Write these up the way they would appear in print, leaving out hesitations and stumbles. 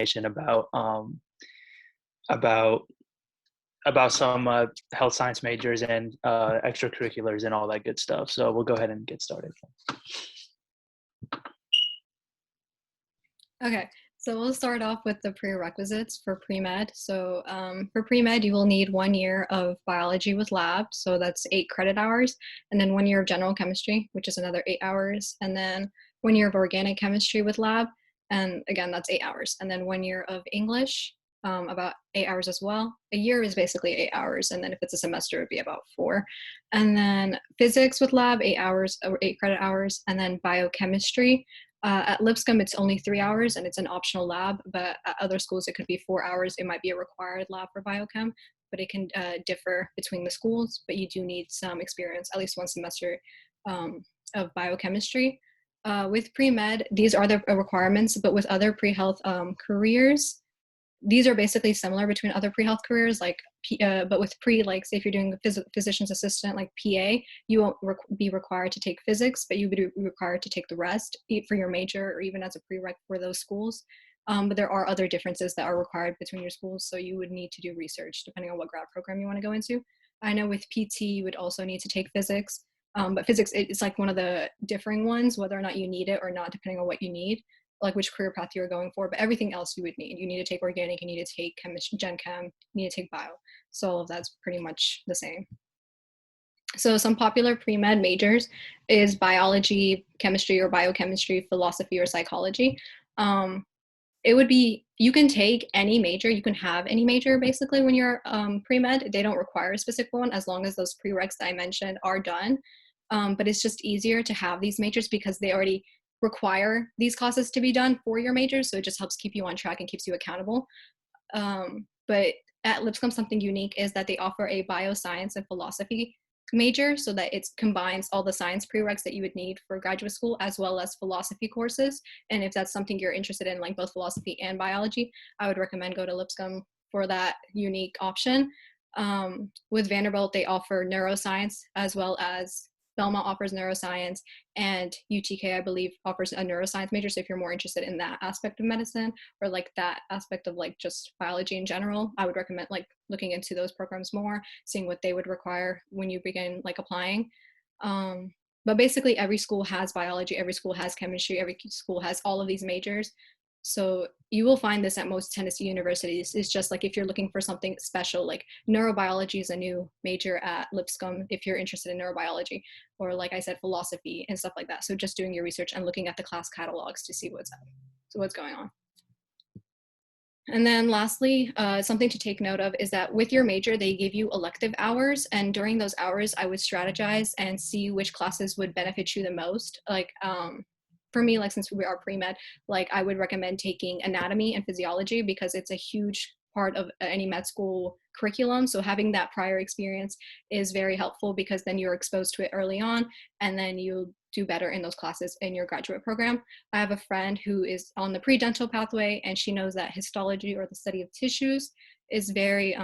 information about some health science majors and extracurriculars and all that good stuff. So we'll go ahead and get started. Okay, so we'll start off with the prerequisites for pre-med. So for pre-med, you will need 1 year of biology with lab, so that's 8 credit hours, and then 1 year of general chemistry, which is another 8 hours, and then 1 year of organic chemistry with lab, and again, that's 8 hours, and then 1 year of English, about 8 hours as well. A year is basically 8 hours, and then if it's a semester, it'd be about 4. And then physics with lab, 8 hours, or 8 credit hours, and then biochemistry. At Lipscomb, it's only 3 hours and it's an optional lab, but at other schools, it could be 4 hours. It might be a required lab for biochem, but it can differ between the schools, but you do need some experience, at least 1 semester of biochemistry. With pre-med, these are the requirements, but with other pre-health careers, these are basically similar between other pre-health careers, like but with like say if you're doing a physician's assistant, like PA, you won't be required to take physics, but you would be required to take the rest for your major or even as a prereq for those schools. But there are other differences that are required between your schools, so you would need to do research depending on what grad program you want to go into. I know with PT, you would also need to take physics, but physics, it's like one of the differing ones, whether or not you need it or not, depending on what you need, like which career path you're going for. But everything else you would need. You need to take organic, you need to take chemistry, gen chem, you need to take bio. So all of that's pretty much the same. So some popular pre-med majors is biology, chemistry or biochemistry, philosophy or psychology. It would be, you can take any major, you can have any major basically when you're pre-med. They don't require a specific one as long as those prereqs that I mentioned are done. But it's just easier to have these majors because they already require these classes to be done for your majors, so it just helps keep you on track and keeps you accountable. But at Lipscomb, something unique is that they offer a bioscience and philosophy major, so that it combines all the science prereqs that you would need for graduate school as well as philosophy courses. And if that's something you're interested in, like both philosophy and biology, I would recommend go to Lipscomb for that unique option. With Vanderbilt, they offer neuroscience as well as Belmont offers neuroscience, and UTK, I believe, offers a neuroscience major. So if you're more interested in that aspect of medicine or like that aspect of like just biology in general, I would recommend like looking into those programs more, seeing what they would require when you begin like applying. But basically every school has biology, every school has chemistry, every school has all of these majors. So you will find this at most Tennessee universities. It's just like if you're looking for something special, like neurobiology is a new major at Lipscomb if you're interested in neurobiology, or like I said, philosophy and stuff like that. So just doing your research and looking at the class catalogs to see what's going on. And then lastly, something to take note of is that with your major, they give you elective hours. And during those hours, I would strategize and see which classes would benefit you the most. Like for me, like since we are pre-med, like I would recommend taking anatomy and physiology because it's a huge part of any med school curriculum. So having that prior experience is very helpful because then you're exposed to it early on and then you do better in those classes in your graduate program. I have a friend who is on the pre-dental pathway and she knows that histology or the study of tissues is very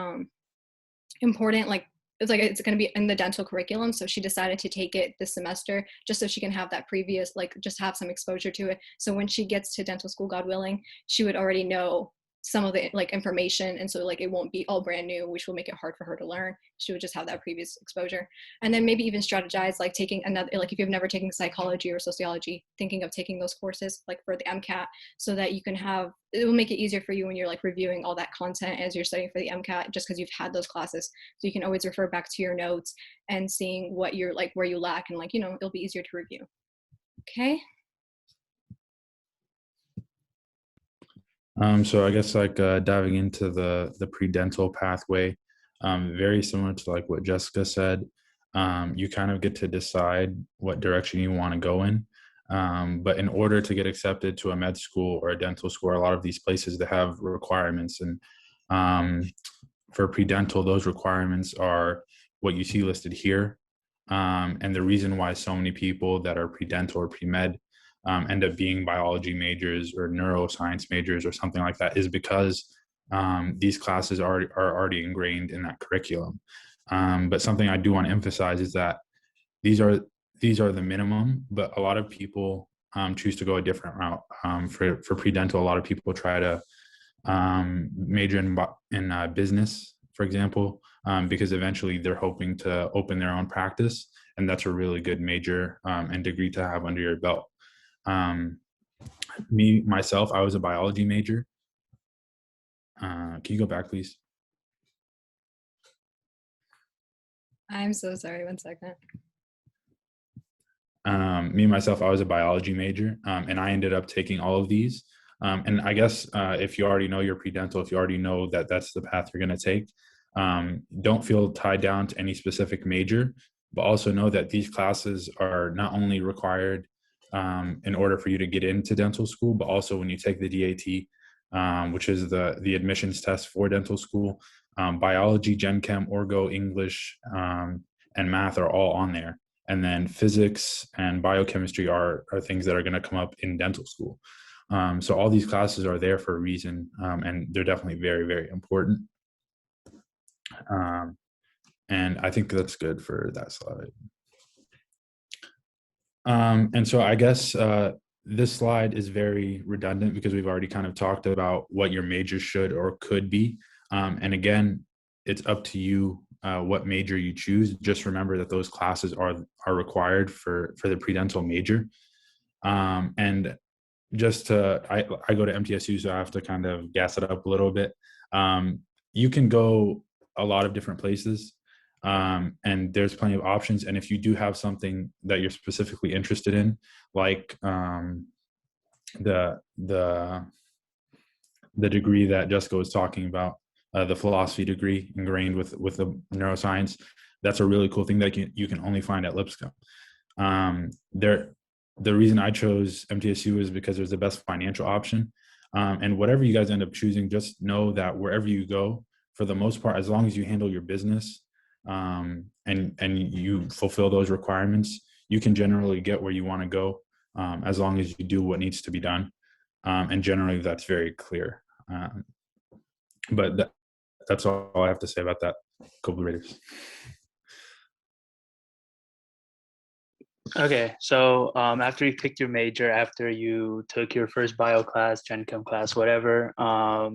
important. Like it's going to be in the dental curriculum. So she decided to take it this semester just so she can have that previous, like just have some exposure to it. So when she gets to dental school, God willing, she would already know some of the like information, and so like it won't be all brand new, which will make it hard for her to learn. She would just have that previous exposure. And then maybe even strategize like taking another, like if you've never taken psychology or sociology, thinking of taking those courses like for the MCAT, so that you can have, it will make it easier for you when you're like reviewing all that content as you're studying for the MCAT, just because you've had those classes, so you can always refer back to your notes and seeing what you're like, where you lack, and like, you know, it'll be easier to review. Okay. So I guess like diving into the pre-dental pathway, very similar to like what Jessica said. You kind of get to decide what direction you want to go in. But in order to get accepted to a med school or a dental school, a lot of these places that have requirements, and for pre-dental, those requirements are what you see listed here. And the reason why so many people that are pre-dental or pre-med end up being biology majors or neuroscience majors or something like that is because these classes are already ingrained in that curriculum. But something I do want to emphasize is that these are the minimum, but a lot of people choose to go a different route. For pre-dental, a lot of people try to major in business, for example, because eventually they're hoping to open their own practice, and that's a really good major and degree to have under your belt. Myself, I was a biology major. Can you go back, please? I'm so sorry. 1 second. Myself, I was a biology major, and I ended up taking all of these. And I guess if you already know your pre-dental, if you already know that that's the path you're going to take, don't feel tied down to any specific major, but also know that these classes are not only required in order for you to get into dental school, but also when you take the DAT, which is the admissions test for dental school, biology, gen chem, orgo, English, and math are all on there. And then physics and biochemistry are things that are going to come up in dental school. So all these classes are there for a reason, and they're definitely very, very important. And I think that's good for that slide. And so I guess this slide is very redundant because we've already kind of talked about what your major should or could be. And again, it's up to you what major you choose. Just remember that those classes are required for the pre-dental major. And just I go to MTSU, so I have to kind of gas it up a little bit. You can go a lot of different places, and there's plenty of options. And if you do have something that you're specifically interested in, like the degree that Jessica was talking about, the philosophy degree ingrained with the neuroscience, that's a really cool thing that you can only find at Lipscomb. The reason I chose MTSU is because there's the best financial option. And whatever you guys end up choosing, just know that wherever you go, for the most part, as long as you handle your business and you fulfill those requirements, you can generally get where you want to go, as long as you do what needs to be done. And generally, that's very clear. But that's all I have to say about that. Co-Raiders. Okay, so after you picked your major, after you took your first bio class, gen chem class, whatever,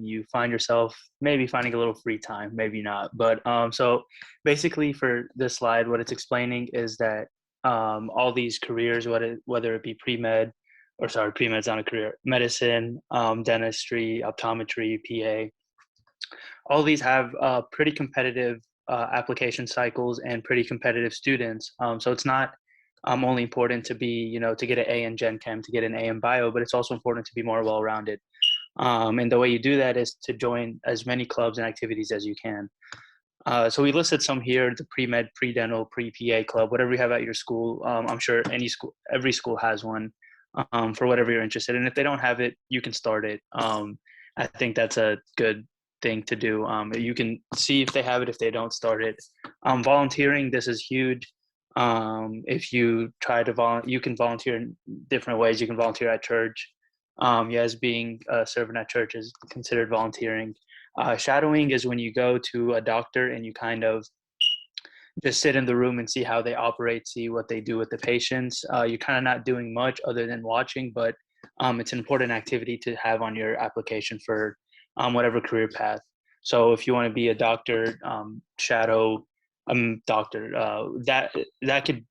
you find yourself maybe finding a little free time, maybe not. But so basically for this slide, what it's explaining is that all these careers, whether it be pre-med, or sorry, pre-med's not a career, medicine, dentistry, optometry, PA, all these have pretty competitive application cycles and pretty competitive students. So it's not only important to be, to get an A in Gen Chem, to get an A in Bio, but it's also important to be more well-rounded. And the way you do that is to join as many clubs and activities as you can. So we listed some here: the pre-med, pre-dental, pre-PA club, whatever you have at your school. I'm sure every school has one for whatever you're interested in. If they don't have it, you can start it. I think that's a good thing to do. You can see if they have it, if they don't, start it. Volunteering, this is huge. If you try to you can volunteer in different ways. You can volunteer at church. Yes, being a servant at church is considered volunteering. Shadowing is when you go to a doctor and you kind of just sit in the room and see how they operate, see what they do with the patients. You're kind of not doing much other than watching, but it's an important activity to have on your application for whatever career path. So if you want to be a doctor, shadow doctor, that could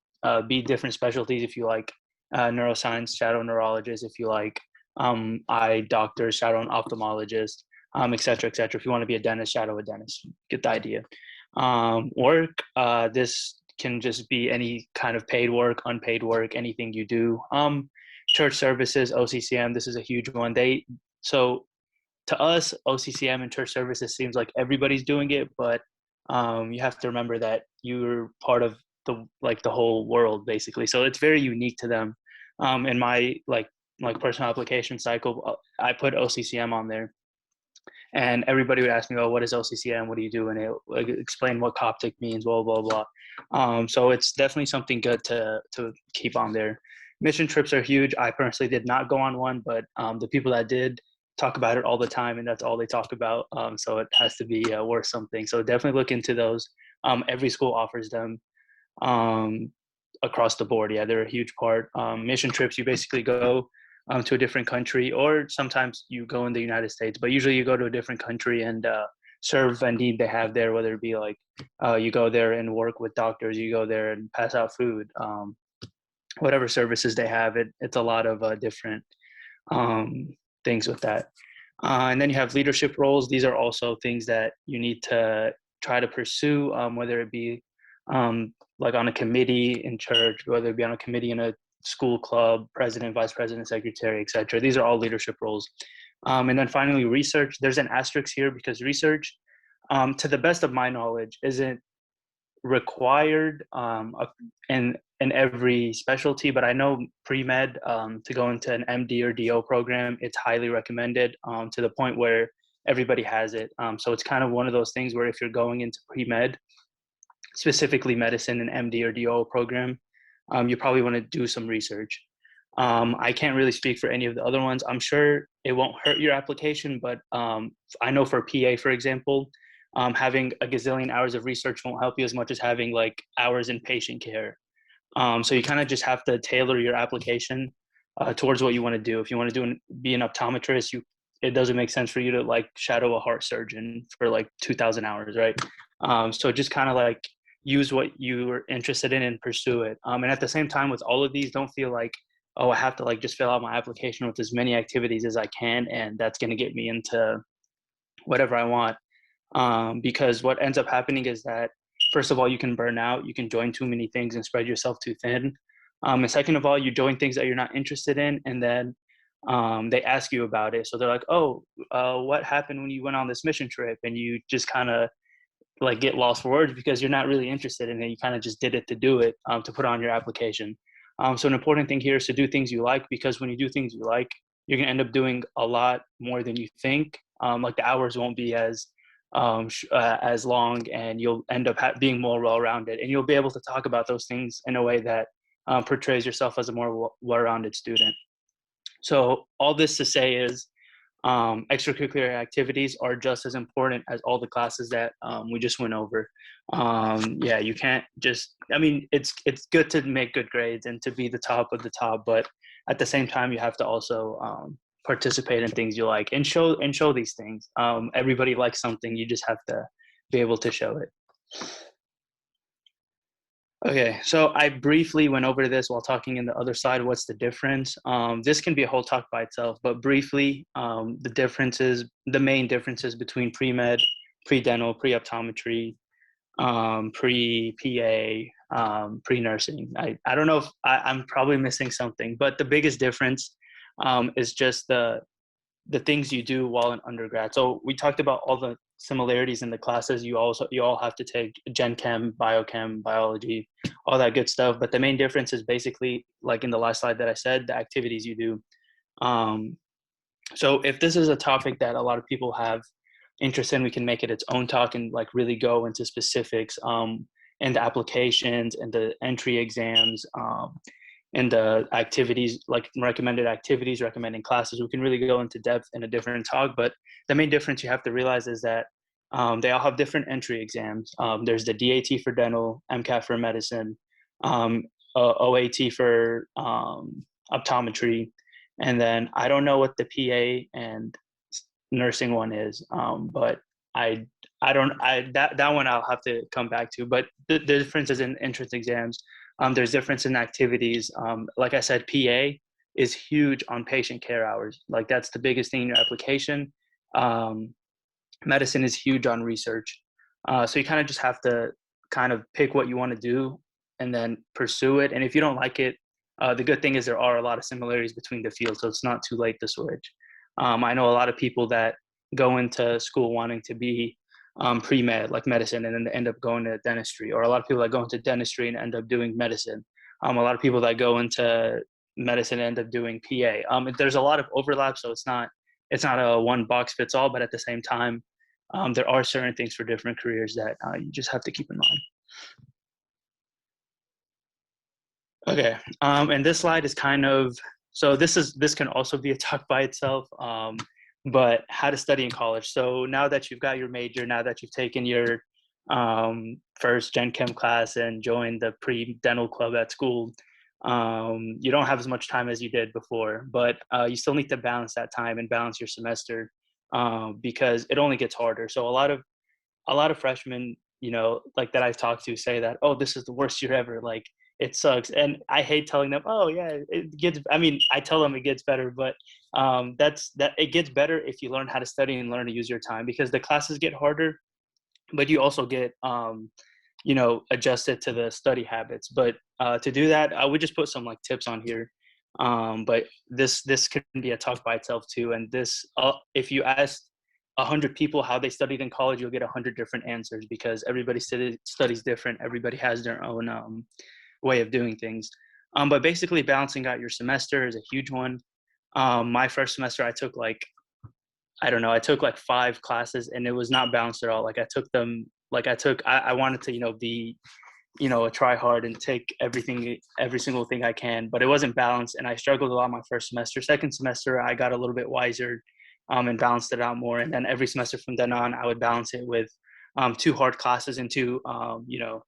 be different specialties. If you like neuroscience, shadow neurologist. If you like eye doctor, shadow an ophthalmologist, et cetera, et cetera. If you want to be a dentist, shadow a dentist. Get the idea. Work, this can just be any kind of paid work, unpaid work, anything you do. Church services, OCCM, this is a huge one. So to us, OCCM and church services seems like everybody's doing it, but you have to remember that you're part of the whole world, basically. So it's very unique to them. In my personal application cycle, I put OCCM on there. And everybody would ask me, "Oh, what is OCCM? What do you do?" And it explain what Coptic means, blah blah blah. So it's definitely something good to keep on there. Mission trips are huge. I personally did not go on one, but the people that did talk about it all the time, and that's all they talk about. So it has to be worth something. So definitely look into those. Every school offers them across the board. Yeah, they're a huge part. Mission trips, you basically go to a different country, or sometimes you go in the United States, but usually you go to a different country and serve a need they have there, whether it be like you go there and work with doctors, you go there and pass out food, whatever services they have. It's a lot of different um, things with that. And then you have leadership roles. These are also things that you need to try to pursue, whether it be like on a committee in church, whether it be on a committee in a school club, president, vice president, secretary, etc. These are all leadership roles. And then finally, research. There's an asterisk here because research, to the best of my knowledge, isn't required in every specialty, but I know pre-med, to go into an MD or DO program, it's highly recommended, to the point where everybody has it. So it's kind of one of those things where if you're going into pre-med, specifically medicine and MD or DO program, you probably want to do some research. I can't really speak for any of the other ones. I'm sure it won't hurt your application, but I know for PA, for example, having a gazillion hours of research won't help you as much as having like hours in patient care. So you kind of just have to tailor your application towards what you want to do. If you want to be an optometrist, it doesn't make sense for you to like shadow a heart surgeon for like 2,000 hours, right? So just kind of like use what you're interested in and pursue it. And at the same time, with all of these, don't feel like, oh, I have to like just fill out my application with as many activities as I can, and that's going to get me into whatever I want. Because what ends up happening is that, first of all, you can burn out, you can join too many things and spread yourself too thin. And second of all, you join things that you're not interested in, and then they ask you about it. So they're like, oh, what happened when you went on this mission trip? And you just kind of like get lost for words because you're not really interested in it. You kind of just did it to do it, to put on your application. So an important thing here is to do things you like, because when you do things you like, you're going to end up doing a lot more than you think. Like the hours won't be as long, and you'll end up being more well-rounded, and you'll be able to talk about those things in a way that portrays yourself as a more well-rounded student. So all this to say is, extracurricular activities are just as important as all the classes that we just went over. Yeah, you can't just, I mean, it's good to make good grades and to be the top of the top, but at the same time, you have to also participate in things you like and show these things. Everybody likes something, you just have to be able to show it. Okay, so I briefly went over this while talking in the other side. What's the difference? This can be a whole talk by itself, but briefly, the main differences between pre-med, pre-dental, pre-optometry, pre-PA, pre-nursing. I don't know if I'm probably missing something, but the biggest difference is just the things you do while in undergrad. So we talked about all the similarities in the classes. You all have to take gen chem, biochem, biology, all that good stuff. But the main difference is basically, like in the last slide that I said, the activities you do. So if this is a topic that a lot of people have interest in, we can make it its own talk and like really go into specifics, and the applications and the entry exams, and the activities, like recommended activities, recommending classes. We can really go into depth in a different talk, but the main difference you have to realize is that they all have different entry exams. There's the DAT for dental, MCAT for medicine, OAT for optometry, and then I don't know what the PA and nursing one is, but that one I'll have to come back to. But the difference is in entrance exams. There's difference in activities. Like I said, PA is huge on patient care hours. Like that's the biggest thing in your application. Medicine is huge on research. So you kind of just have to kind of pick what you want to do and then pursue it. And if you don't like it, the good thing is there are a lot of similarities between the fields, so it's not too late to switch. I know a lot of people that go into school wanting to be pre-med, like medicine, and then they end up going to dentistry, or a lot of people that go into dentistry and end up doing medicine. A lot of people that go into medicine end up doing PA. There's a lot of overlap, so it's not a one box fits all, but at the same time, there are certain things for different careers that you just have to keep in mind. Okay, and this slide is kind of, so this can also be a talk by itself, but how to study in college. So now that you've got your major, now that you've taken your first Gen Chem class and joined the pre-dental club at school, You don't have as much time as you did before, but you still need to balance that time and balance your semester, because it only gets harder. So a lot of freshmen, you know, like that I've talked to say that, oh, this is the worst year ever. Like it sucks. And I hate telling them, oh yeah, it gets, I mean, I tell them it gets better, but that it gets better if you learn how to study and learn to use your time, because the classes get harder, but you also get, you know, adjusted to the study habits. But to do that, I would just put some like tips on here. But this can be a talk by itself too. And this, if you ask 100 people how they studied in college, you'll get 100 different answers, because everybody studies different. Everybody has their own way of doing things. But basically, balancing out your semester is a huge one. My first semester, I took like, I don't know, I took like 5 classes, and it was not balanced at all. Like I took them, like I wanted to, you know, be, you know, try hard and take everything, every single thing I can, but it wasn't balanced. And I struggled a lot my first semester. Second semester, I got a little bit wiser, and balanced it out more. And then every semester from then on, I would balance it with 2 hard classes and 2, you know,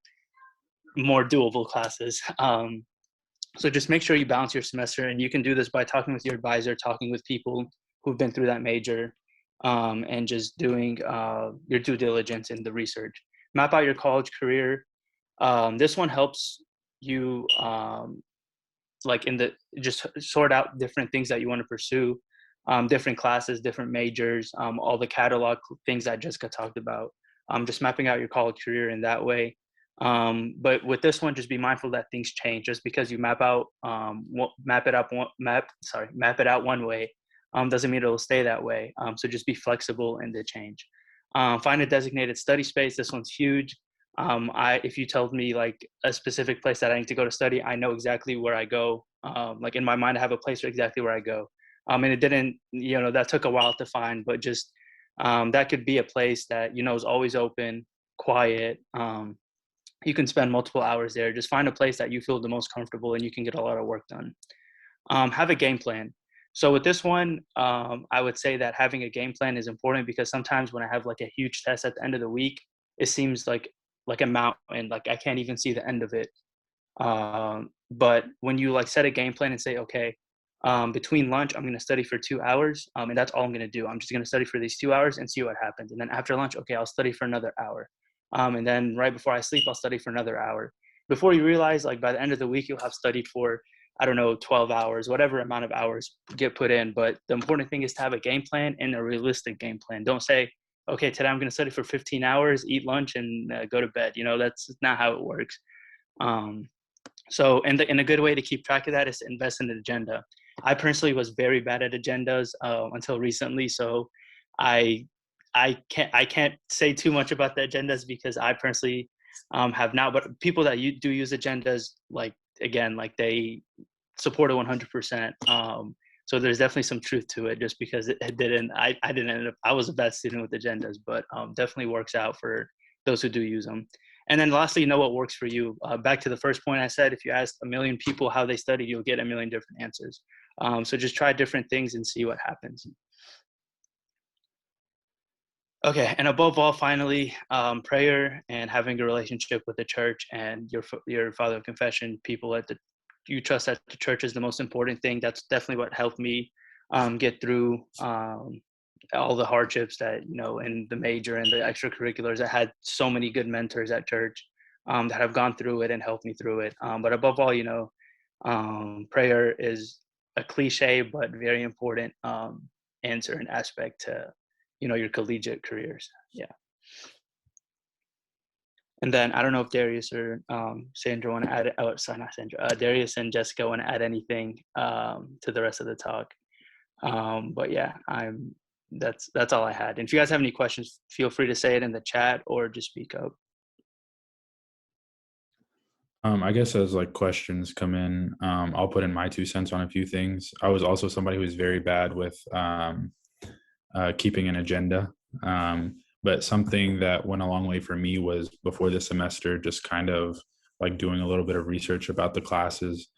more doable classes. So just make sure you balance your semester, and you can do this by talking with your advisor, talking with people who've been through that major, and just doing your due diligence in the research. Map out your college career. This one helps you, like in the, just sort out different things that you want to pursue, different classes, different majors, all the catalog things that Jessica talked about. Just mapping out your college career in that way. But with this one, just be mindful that things change. Just because you map out, map it out one way, doesn't mean it'll stay that way. So just be flexible in the change. Find a designated study space. This one's huge. If you told me like a specific place that I need to go to study, I know exactly where I go. Like in my mind, I have a place for exactly where I go. And it didn't, you know, that took a while to find, but just that could be a place that, you know, is always open, quiet. You can spend multiple hours there. Just find a place that you feel the most comfortable and you can get a lot of work done. Have a game plan. So with this one, I would say that having a game plan is important, because sometimes when I have like a huge test at the end of the week, it seems like a mountain, like I can't even see the end of it. But when you like set a game plan and say, okay, between lunch, I'm going to study for 2 hours, and that's all I'm going to do. I'm just going to study for these 2 hours and see what happens. And then after lunch, okay, I'll study for another hour. And then right before I sleep, I'll study for another hour. Before you realize, like by the end of the week, you'll have studied for, I don't know, 12 hours, whatever amount of hours get put in. But the important thing is to have a game plan, and a realistic game plan. Don't say, okay, today I'm going to study for 15 hours, eat lunch, and go to bed. You know, that's not how it works. Um, and a good way to keep track of that is to invest in an agenda. I personally was very bad at agendas until recently, so I I can't say too much about the agendas, because I personally have not. But people that you do use agendas, like again, like they support it 100%. So there's definitely some truth to it, just because it didn't. I didn't end up. I was a bad student with agendas, but definitely works out for those who do use them. And then lastly, know what works for you. Back to the first point I said, if you ask a million people how they studied, you'll get a million different answers. So just try different things and see what happens. Okay, and above all, finally, prayer and having a relationship with the church and your father of confession, people at the you trust at the church is the most important thing. That's definitely what helped me get through all the hardships that, you know, in the major and the extracurriculars. I had so many good mentors at church that have gone through it and helped me through it. But above all, you know, prayer is a cliche but very important answer and aspect to, you know, your collegiate careers. Yeah. And then I don't know if Darius or Sandra want to add. Oh, sorry, not Sandra. Darius and Jessica want to add anything to the rest of the talk. But yeah, that's all I had. And if you guys have any questions, feel free to say it in the chat or just speak up. I guess as like questions come in, I'll put in my 2 cents on a few things. I was also somebody who was very bad with keeping an agenda. But something that went a long way for me was before the semester, just kind of like doing a little bit of research about the classes.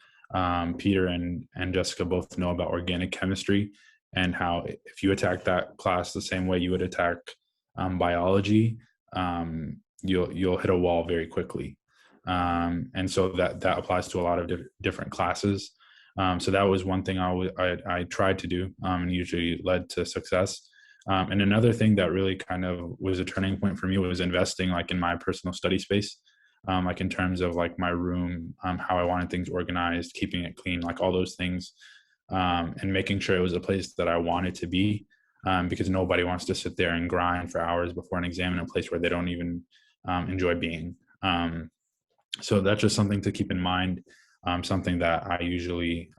Peter and Jessica both know about organic chemistry, and how if you attack that class the same way you would attack biology, you'll hit a wall very quickly. And so that applies to a lot of different classes. So that was one thing I tried to do, and usually led to success. And another thing that really kind of was a turning point for me was investing like in my personal study space, like in terms of like my room, how I wanted things organized, keeping it clean, like all those things, and making sure it was a place that I wanted to be, because nobody wants to sit there and grind for hours before an exam in a place where they don't even enjoy being. So that's just something to keep in mind, something that I usually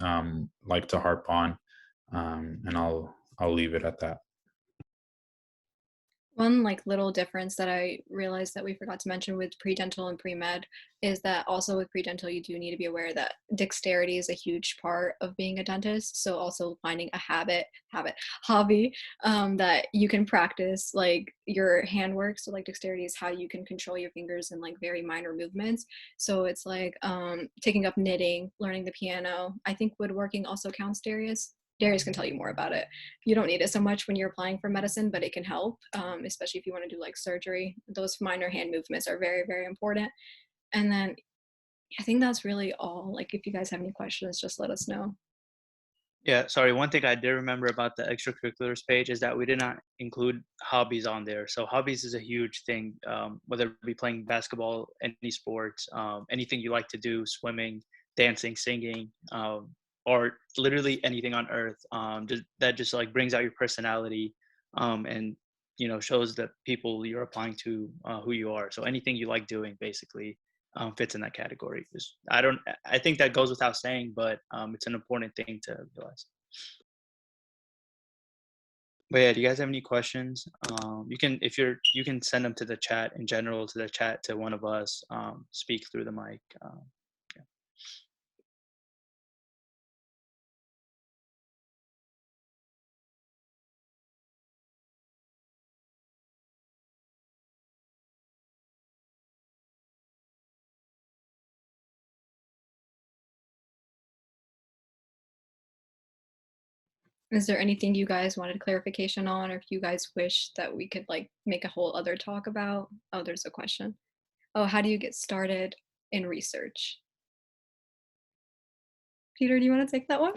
like to harp on, and I'll leave it at that. One like little difference that I realized that we forgot to mention with pre-dental and pre-med is that also with pre-dental you do need to be aware that dexterity is a huge part of being a dentist. So also finding a hobby that you can practice like your handwork. So like dexterity is how you can control your fingers in like very minor movements. So it's like taking up knitting, learning the piano. I think woodworking also counts, Darius. Darius can tell you more about it. You don't need it so much when you're applying for medicine, but it can help, especially if you want to do like surgery. Those minor hand movements are very, very important. And then I think that's really all. Like, if you guys have any questions, just let us know. Yeah, sorry. One thing I did remember about the extracurriculars page is that we did not include hobbies on there. So hobbies is a huge thing, whether it be playing basketball, any sports, anything you like to do, swimming, dancing, singing, or literally anything on earth. That just like brings out your personality, and shows the people you're applying to who you are. So anything you like doing, basically, fits in that category. I think that goes without saying, but it's an important thing to realize. But yeah, do you guys have any questions? You can send them to the chat in general, to the chat, to one of us, speak through the mic. Yeah. Is there anything you guys wanted clarification on, or if you guys wish that we could like make a whole other talk about? Oh, there's a question. Oh, how do you get started in research? Peter, do you want to take that one?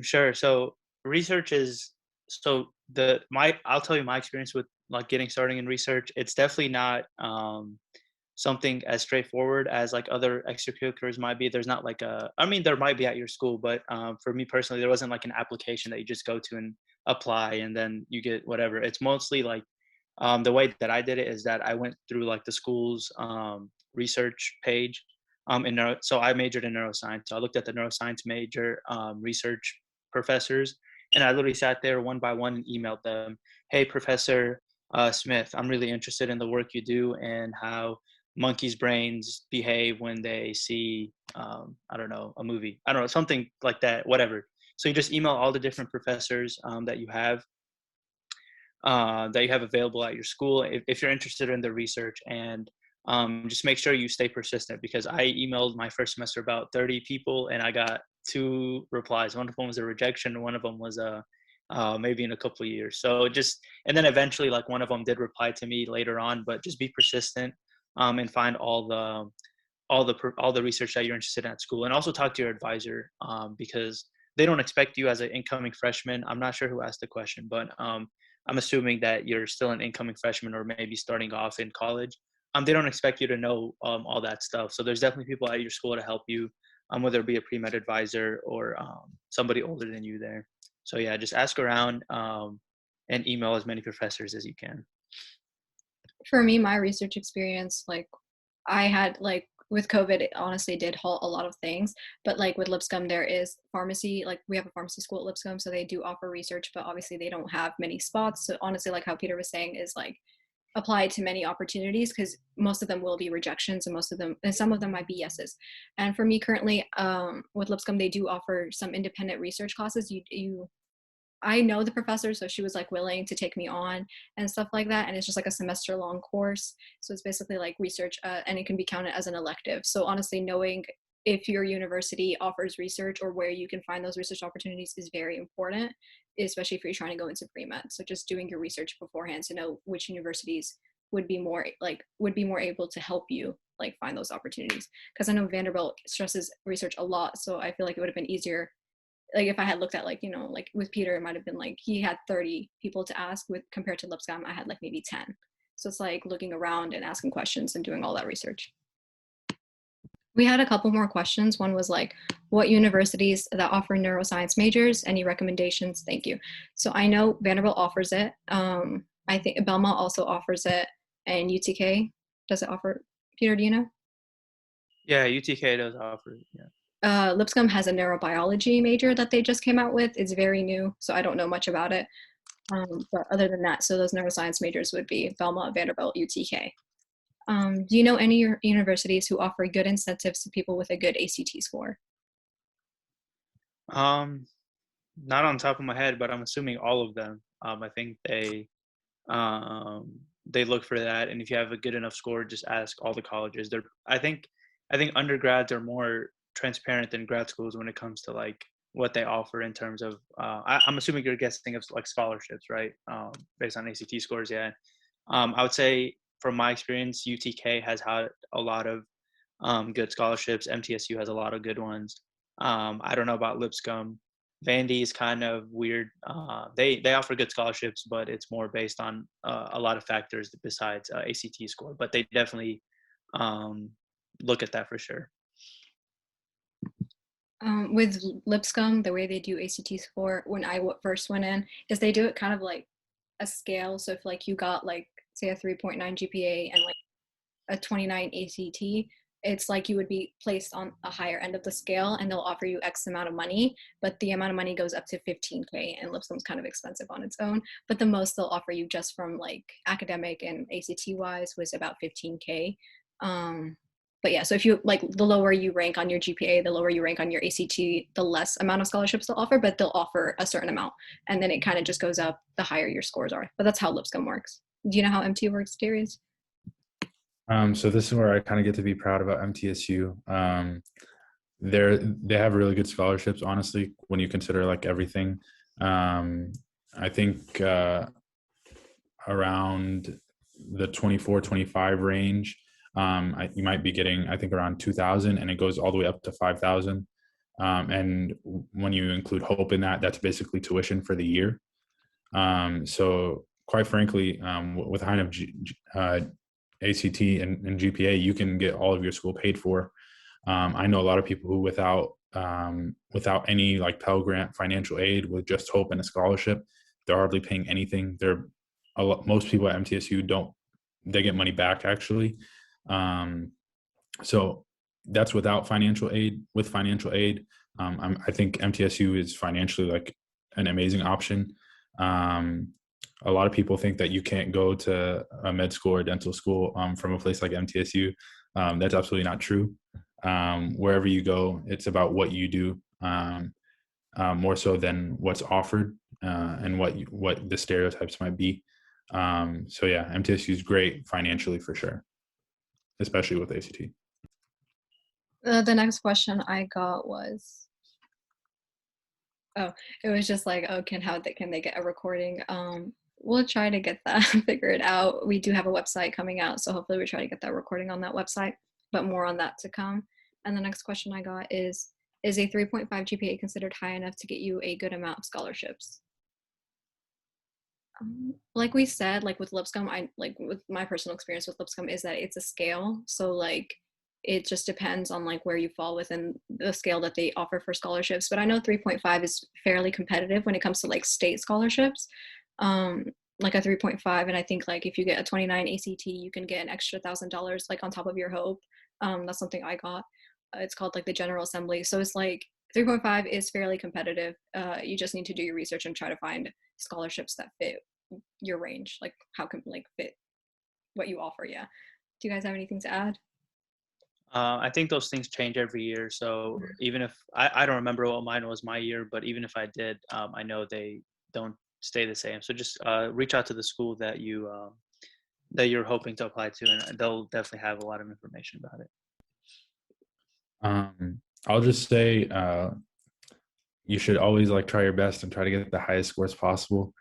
Sure. So research is so the my I'll tell you my experience with like getting starting in research. It's definitely not something as straightforward as like other extracurriculars might be. There's not like I mean, there might be at your school, but for me personally, there wasn't like an application that you just go to and apply and then you get whatever. It's mostly like the way that I did it is that I went through like the school's research page. So I majored in neuroscience. So I looked at the neuroscience major research professors, and I literally sat there one by one and emailed them, "Hey, Professor Smith, I'm really interested in the work you do and how monkeys' brains behave when they see, I don't know, a movie. I don't know, something like that, whatever." So you just email all the different professors that you have available at your school if you're interested in the research, and just make sure you stay persistent, because I emailed my first semester about 30 people and I got two replies. One of them was a rejection and one of them was a maybe in a couple of years. So just, and then eventually like one of them did reply to me later on, but just be persistent, and find all the research that you're interested in at school, and also talk to your advisor, because they don't expect you as an incoming freshman. I'm not sure who asked the question, but I'm assuming that you're still an incoming freshman or maybe starting off in college. They don't expect you to know all that stuff. So there's definitely people at your school to help you, whether it be a pre-med advisor or somebody older than you there. So yeah, just ask around, and email as many professors as you can. For me, my research experience, like I had like with COVID, it honestly did halt a lot of things. But like with Lipscomb, there is pharmacy. Like we have a pharmacy school at Lipscomb, so they do offer research, but obviously they don't have many spots. So honestly, like how Peter was saying, is like apply to many opportunities because most of them will be rejections and most of them and some of them might be yeses. And for me currently, with Lipscomb, they do offer some independent research classes. You I know the professor, so she was like willing to take me on and stuff like that. And it's just like a semester long course. So it's basically like research, and it can be counted as an elective. So honestly, knowing if your university offers research or where you can find those research opportunities is very important, especially if you're trying to go into pre-med. So just doing your research beforehand to know which universities would be more able to help you like find those opportunities. Because I know Vanderbilt stresses research a lot, so I feel like it would have been easier. Like if I had looked at like, like with Peter, it might have been like he had 30 people to ask, with compared to Lipscomb, I had like maybe 10. So it's like looking around and asking questions and doing all that research. We had a couple more questions. One was like, what universities that offer neuroscience majors? Any recommendations? Thank you. So I know Vanderbilt offers it. I think Belmont also offers it, and UTK, does it offer? Peter, do you know? Yeah, UTK does offer it. Yeah. Lipscomb has a neurobiology major that they just came out with. It's very new, so I don't know much about it. But other than that, so those neuroscience majors would be Belmont, Vanderbilt, UTK. Do you know any universities who offer good incentives to people with a good ACT score? Not on top of my head, but I'm assuming all of them. I think they look for that, and if you have a good enough score, just ask all the colleges. I think undergrads are more transparent than grad schools when it comes to like what they offer in terms of. I'm assuming you're guessing of like scholarships, right? Based on ACT scores, yeah. I would say from my experience, UTK has had a lot of good scholarships. MTSU has a lot of good ones. I don't know about Lipscomb. Vandy is kind of weird. They offer good scholarships, but it's more based on a lot of factors besides ACT score. But they definitely um, look at that for sure. With Lipscomb, the way they do ACT score when I first went in is they do it kind of like a scale. So if like you got like say a 3.9 GPA and like a 29 ACT, it's like you would be placed on a higher end of the scale, and they'll offer you X amount of money, but the amount of money goes up to 15K, and Lipscomb's kind of expensive on its own. But the most they'll offer you just from like academic and ACT wise was about 15K. But yeah, so if you like, the lower you rank on your GPA, the lower you rank on your ACT, the less amount of scholarships they'll offer, but they'll offer a certain amount. And then it kind of just goes up the higher your scores are. But that's how Lipscomb works. Do you know how MT works, Darius? So this is where I kind of get to be proud about MTSU. They have really good scholarships, honestly, when you consider like everything. I think around the 24, 25 range, you might be getting, I think, around 2,000, and it goes all the way up to 5,000. And when you include Hope in that, that's basically tuition for the year. So quite frankly, with kind of ACT and GPA, you can get all of your school paid for. I know a lot of people who without any like Pell Grant financial aid, with just Hope and a scholarship, they're hardly paying anything. Most people at MTSU they get money back actually. So that's without financial aid. With financial aid, I think MTSU is financially like an amazing option. A lot of people think that you can't go to a med school or dental school from a place like MTSU. That's absolutely not true. Wherever you go, it's about what you do, more so than what's offered and what the stereotypes might be. So yeah, MTSU is great financially for sure, especially with ACT. The next question I got was, it was just like, oh, can they get a recording? We'll try to get that figured out. We do have a website coming out, so hopefully we try to get that recording on that website, but more on that to come. And the next question I got is a 3.5 GPA considered high enough to get you a good amount of scholarships? Like we said, like with Lipscomb, with my personal experience with Lipscomb is that it's a scale. So like it just depends on like where you fall within the scale that they offer for scholarships. But I know 3.5 is fairly competitive when it comes to like state scholarships. Like a 3.5, and I think like if you get a 29 ACT, you can get an extra $1,000 like on top of your Hope. That's something I got. It's called like the General Assembly. So it's like 3.5 is fairly competitive. You just need to do your research and try to find scholarships that fit your range, like how can like fit what you offer. Yeah. Do you guys have anything to add? I think those things change every year. So even if I don't remember what mine was my year, but even if I did, I know they don't stay the same. So just reach out to the school that you're hoping to apply to, and they'll definitely have a lot of information about it. I'll just say you should always like try your best and try to get the highest scores possible.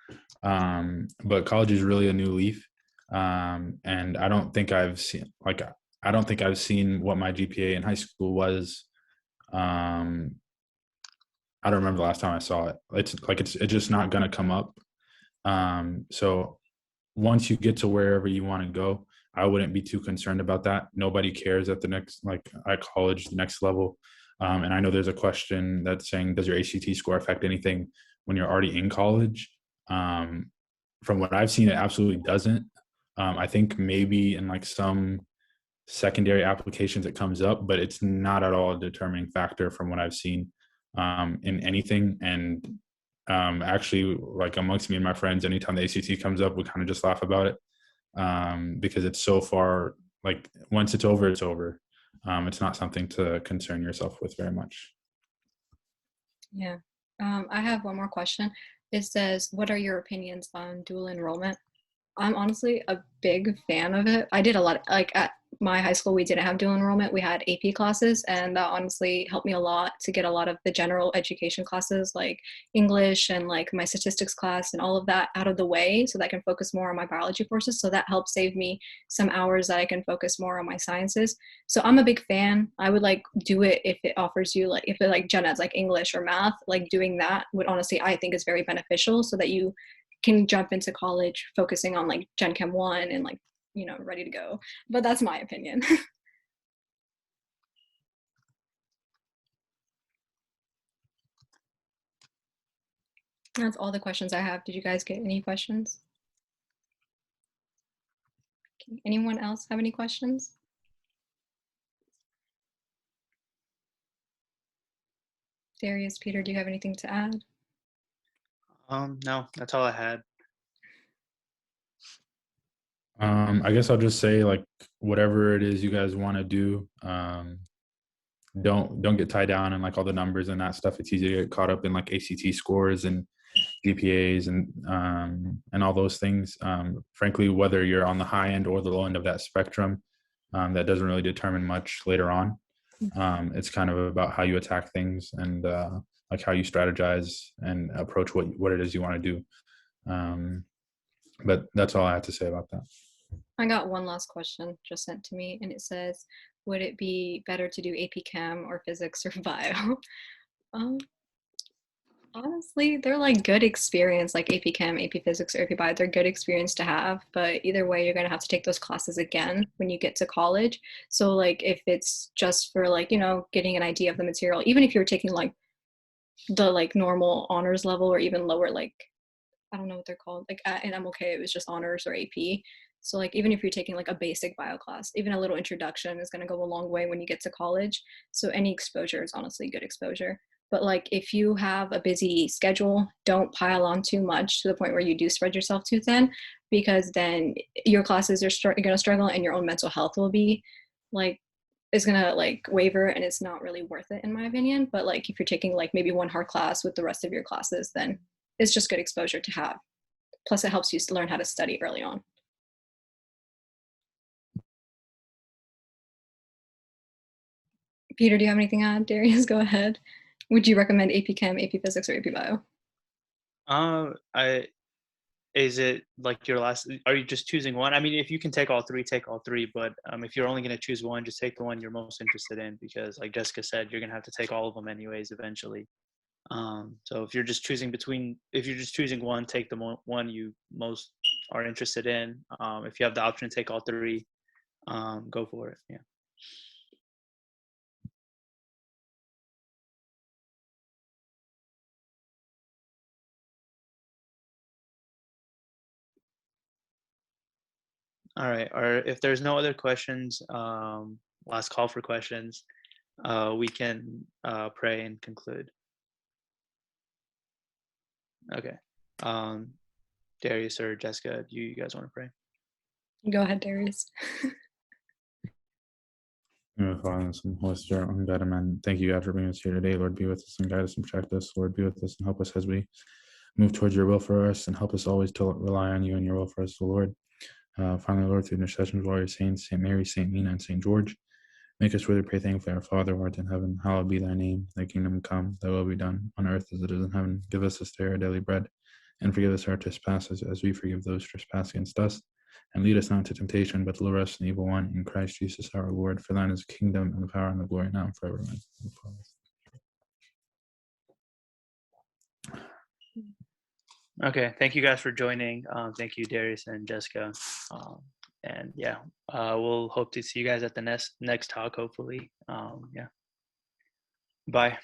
But college is really a new leaf. And I don't think I've seen what my GPA in high school was. I don't remember the last time I saw it. It's just not going to come up. So once you get to wherever you want to go, I wouldn't be too concerned about that. Nobody cares at the next, like at college, the next level. And I know there's a question that's saying, does your ACT score affect anything when you're already in college? From what I've seen, it absolutely doesn't. I think maybe in like some secondary applications it comes up, but it's not at all a determining factor from what I've seen in anything. And actually, like amongst me and my friends, anytime the ACT comes up, we kind of just laugh about it because it's so far, like once it's over, it's over. It's not something to concern yourself with very much. Yeah. I have one more question. It says, what are your opinions on dual enrollment? I'm honestly a big fan of it. I did a lot, like at my high school, we didn't have dual enrollment. We had AP classes, and that honestly helped me a lot to get a lot of the general education classes like English and like my statistics class and all of that out of the way so that I can focus more on my biology courses. So that helped save me some hours that I can focus more on my sciences. So I'm a big fan. I would like do it if it offers you like, if it like gen eds like English or math, like doing that would honestly, I think is very beneficial so that you can jump into college focusing on like Gen Chem 1 and like, ready to go. But that's my opinion. That's all the questions I have. Did you guys get any questions? Okay. Anyone else have any questions? Darius, Peter, do you have anything to add? No, that's all I had. I guess I'll just say like whatever it is you guys want to do, don't get tied down in like all the numbers and that stuff. It's easy to get caught up in like ACT scores and GPAs and all those things. Frankly, whether you're on the high end or the low end of that spectrum, that doesn't really determine much later on. It's kind of about how you attack things and like how you strategize and approach what it is you want to do. But that's all I have to say about that. I got one last question just sent to me, and it says, would it be better to do AP Chem or physics or bio? um, Honestly, they're like good experience, like AP Chem, AP Physics, or AP Bio. They're good experience to have, but either way, you're gonna have to take those classes again when you get to college. So like if it's just for like, getting an idea of the material, even if you're taking like the like normal honors level or even lower, like I don't know what they're called. Like in MLK, it was just honors or AP. So like even if you're taking like a basic bio class, even a little introduction is going to go a long way when you get to college. So any exposure is honestly good exposure. But like if you have a busy schedule, don't pile on too much to the point where you do spread yourself too thin, because then your classes are going to struggle and your own mental health will be like is gonna like waver, and it's not really worth it in my opinion. But like if you're taking like maybe one hard class with the rest of your classes, then it's just good exposure to have. Plus it helps you learn how to study early on. Peter, do you have anything on? Darius, go ahead. Would you recommend AP Chem, AP Physics, or AP Bio? I is it like your last? Are you just choosing one? I mean, if you can take all three, take all three. But if you're only going to choose one, just take the one you're most interested in, because, like Jessica said, you're going to have to take all of them anyways eventually. So if you're just choosing one, take the one you most are interested in. If you have the option to take all three, go for it. Yeah. All right. Or if there's no other questions, last call for questions. We can pray and conclude. Okay. Um, Darius or Jessica, do you guys want to pray? Go ahead, Darius. Father, and Son, Holy Spirit, one God, amen. Thank you, God, for bringing us here today. Lord, be with us and guide us and protect us. Lord, be with us and help us as we move towards your will for us, and help us always to rely on you and your will for us, O Lord. Finally, Lord, through the intercession of glorious saints, St. Mary, St. Mina, and St. George, make us worthy to pray thankfully, our Father, who art in heaven, hallowed be thy name. Thy kingdom come, thy will be done, on earth as it is in heaven. Give us this day our daily bread, and forgive us our trespasses, as we forgive those who trespass against us. And lead us not into temptation, but deliver us from the evil one. In Christ Jesus our Lord. For thine is the kingdom, and the power, and the glory, now and forever. Amen. Okay, thank you guys for joining. Thank you, Darius and Jessica. And yeah, we'll hope to see you guys at the next talk, hopefully. Yeah. Bye.